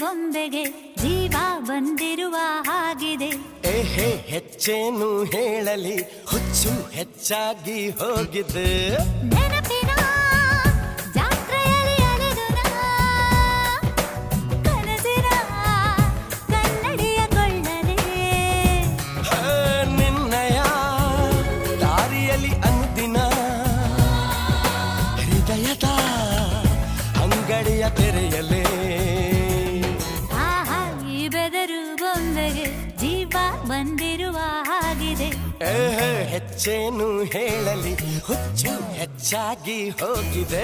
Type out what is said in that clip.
ಬೊಂಬೆಗೆ ಜೀವ ಬಂದಿರುವ ಹಾಗಿದೆ. ಏಹೇ ಹೆಚ್ಚೇನು ಹೇಳಲಿ, ಹುಚ್ಚು ಹೆಚ್ಚಾಗಿ ಹೋಗಿದೆ. ನೆನಪಿನ ಜಾತ್ರೆಯಲ್ಲಿ ಅಲೆದನ ಕನಸಿನ ಕನ್ನಡಿಯ ಕೊಳ್ಳಲೆ. ನಿನ್ನಯ ದಾರಿಯಲ್ಲಿ ಅನುದಿನ ಹೃದಯದ ಅಂಗಡಿಯ ತೆರೆಯಲೇ. ಆಹಾ ಈ ಬೆದರು ಬೊಂಬೆಗೆ ಜೀವ ಬಂದಿರುವ ಹಾಗಿದೆ. ಹೆಚ್ಚೇನು ಹೇಳಲಿ, ಹುಚ್ಚು ಹೆಚ್ಚಾಗಿ ಹೋಗಿದೆ.